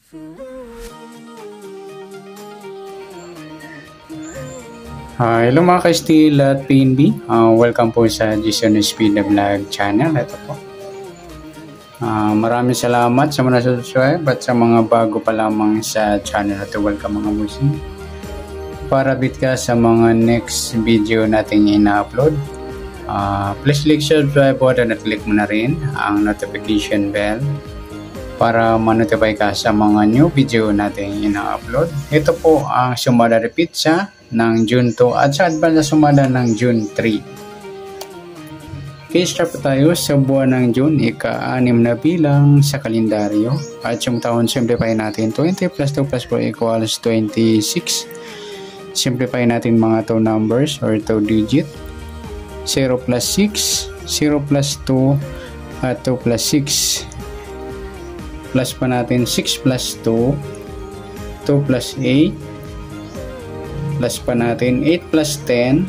Hello mga ka-Steel at PNB. Welcome po sa Jason Speed Vlog channel. Ito po. Maraming salamat sa mga subscribe at sa mga bago pa lamang sa channel na ito. Welcome mga musing. Para bit ka sa mga next video natin ina-upload. Please click subscribe button at click mo na rin ang notification bell para ma-notify ka sa mga new video natin ina-upload. Ito po ang sumada repeat sa ng June 2 at sa advance na sumada ng June 3. Okay, start po tayo sa buwan ng June, ika-6 na bilang sa kalendaryo. At yung taon, simplify natin. 20 plus 2 plus 4 equals 26. Simplify natin mga 2 numbers or 2 digit. 0 plus 6, 0 plus 2, at 2 plus 6. Plus pa natin 6 plus 2, 2 plus 8, plus pa natin 8 plus 10,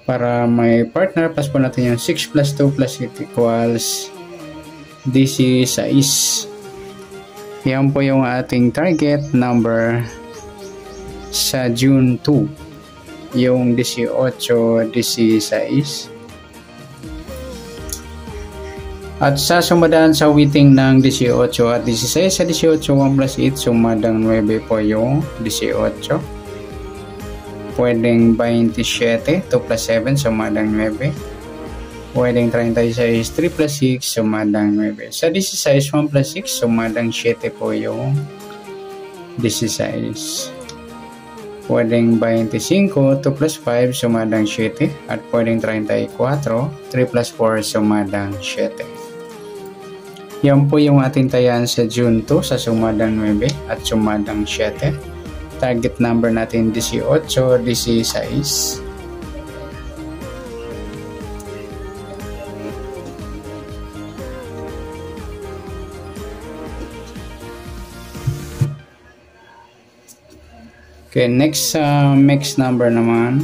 para may partner, plus pa natin yung 6 plus 2 plus 8 equals 16. Yan po yung ating target number sa June 2, yung 18, 16. At sa sumadaan sa witing ng 18 at 16, sa 18, 1 plus 8, sumadang 9 po yung 18. Pwedeng 27, 2 plus 7, sumadang 9. Pwedeng 36, 3 plus 6, sumadang 9. Sa 16, 1 plus 6, sumadang 7 po yung 16. Pwedeng 25, 2 plus 5, sumadang 7. At pwedeng 34, 3 plus 4, sumadang 7. Yan po yung ating tayaan sa June 2 sa sumadang 9 at sumadang 7. Target number natin 18, 16. Okay, next mix number naman.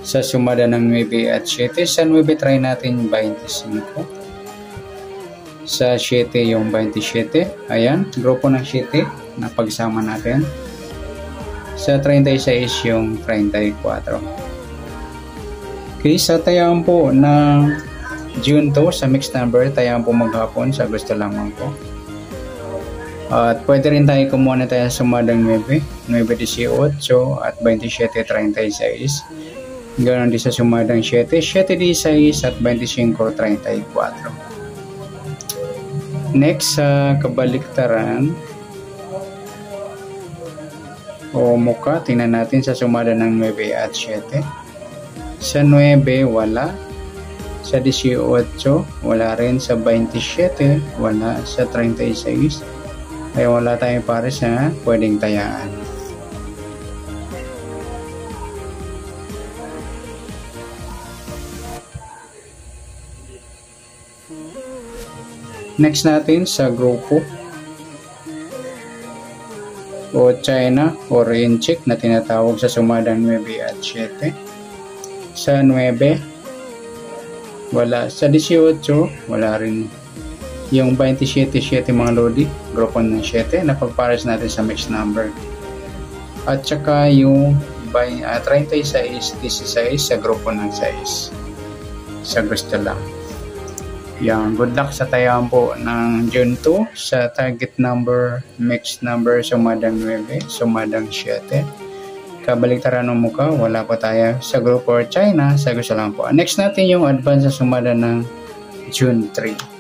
Sa sumada ng 9 at 7, sa 9 try natin 25. Sa 7 yung 27. Ayan, grupo ng 7 na pagsama natin. Sa 36 yung 34. Okay, sa tayaan po ng June 2 sa mixed number, tayaan po maghapon sa gusto lamang po. At pwede rin tayo kumuha na tayo sa sumadang 9, 9-18 at 27-36. Ganon din sa sumadang 7, 7-16 at 25-34. Next sa kabaliktaran o muka, tingnan natin sa sumada ng 9 at 7. Sa 9 wala, sa 18 wala rin, sa 27 wala, sa 36 ay wala tayong pares na pwedeng tayaan. Next natin sa grupo o China o Renchik na tinatawag sa sumadang 9 at 7. Sa 9 wala, sa 18 wala rin. Yung 27 mga lodi, grupo ng 7 na pagpares natin sa mixed number. At saka yung 36, 16 sa grupo ng 6 sa gusto lang. Yan, good luck sa tayaan po ng June 2 sa target number, mixed number, sumadang 9, sumadang 7. Kabaliktaran ng mukha, wala pa tayo sa group or China, sa gusto lang po. Next natin yung advance sa sumada ng June 3.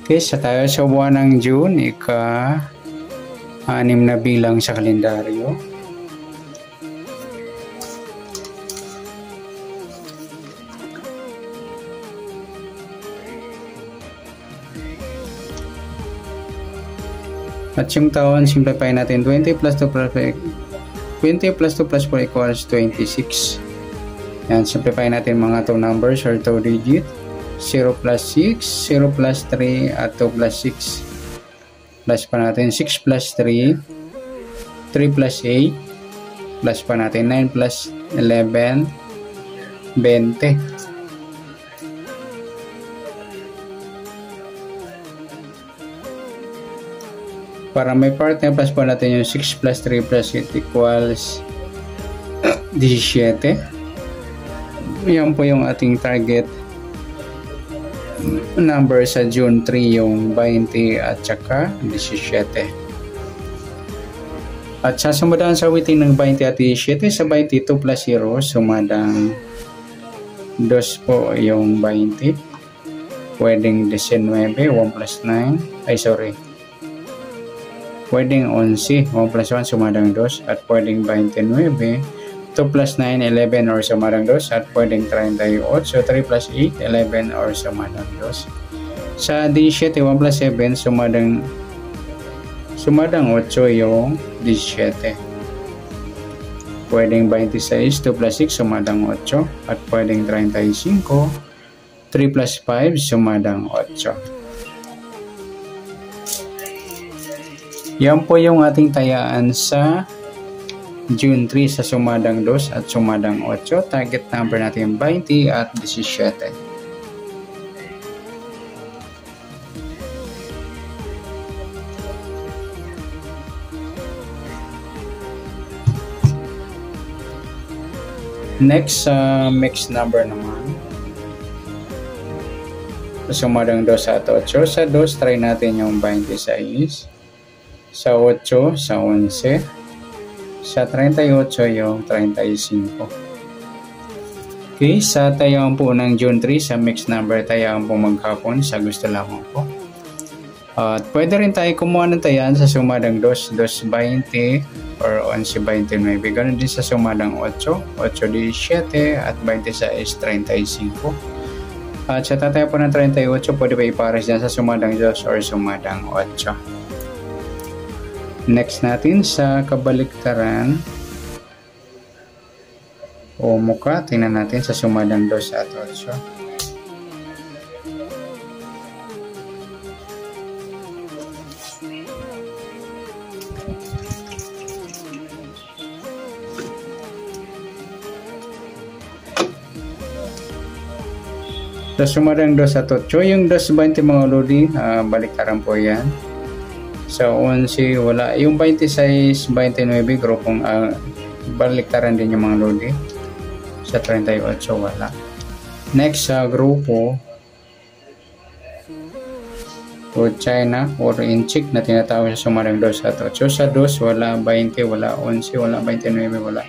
Okay, sa tayo sa buwan ng June, ika-6 na bilang sa kalendaryo. At yung taon, simplify natin. 20 plus 2 plus 4 equals 26. Yan, simplify natin mga 2 numbers or 2 digit. 0 plus 6, 0 plus 3, at 2 plus 6. Plus pa natin 6 plus 3, 3 plus 8, plus pa natin 9 plus 11, 20. Para may partner, plus po natin yung 6 plus 3 plus 8 equals 17. Yan po yung ating target number sa June 3, yung 20 at saka 17. At sa sumadaan sa awitin ng 20 at 17, sa 22 plus 0, sumadang 2 po yung 20. Pwedeng 19, 1 plus 9. Pwedeng 11, 1 plus 1 sumadang 2, at pwedeng 29, 2 plus 9, 11 or sumadang 2, at pwedeng 38, so 3 plus 8, 11 or sumadang 2. Sa 17, 1 plus 7, sumadang 8 yung 17. Pwedeng 26, 2 plus 6, sumadang 8, at pwedeng 35, 3 plus 5, sumadang 8. Yan po yung ating tayaan sa June 3 sa sumadang 2 at sumadang 8. Target number natin 20 at 17. Next, mixed number naman. Sumadang 2 at 8. Sa 2, try natin yung 26. Sa 8, sa 11. Sa 38, yung 35. Okay, sa tayaan po ng June 3, sa mixed number, tayaan po maghapon sa gusto lamang po. At pwede rin tayo kumuha ng tayaan sa sumadang 2, 2.20 or 11.29. Ganun din sa sumadang 8, 8.17 at 26.35. At sa tataya po ng 38, pwede pa ipares dyan sa sumadang 2 or sumadang 8. Next natin sa kabaliktaran o mukha, tingnan natin sa sumadang 2 at 8. Sa sumadang 2 at 8, yung 2.20 mga lodi, baliktaran po yan. Sa 11, wala. Yung 26, 29, grupong baliktaran din yung mga lodi. Sa 38, wala. Next sa grupo o China or Inchik na tinatawag sa sumadang 2 at 8. Sa 2, wala. 20, wala. 11, wala. 29, wala.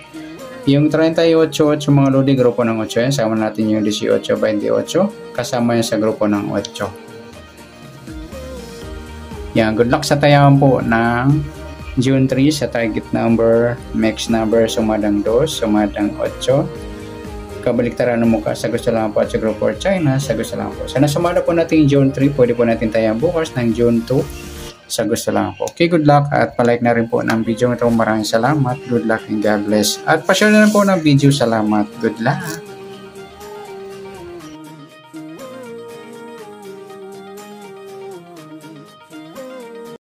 Yung 38, 8 mga lodi, grupo ng 8 yan. Sama natin yung 18, 28. Kasama yan sa grupo ng 8. Yan, good luck sa tayaan po ng June 3 sa target number, mixed number, sumadang 2, sumadang 8. Kabaliktaran ng mukha sa gusto lang po at sa group for China sa gusto lang po. Sana sumada po natin June 3, pwede po natin tayaan bukas ng June 2 sa gusto lang po. Okay, good luck at palike na rin po ng video ito. Maraming salamat, good luck and God bless. At pa-share na rin po ng video, salamat, good luck.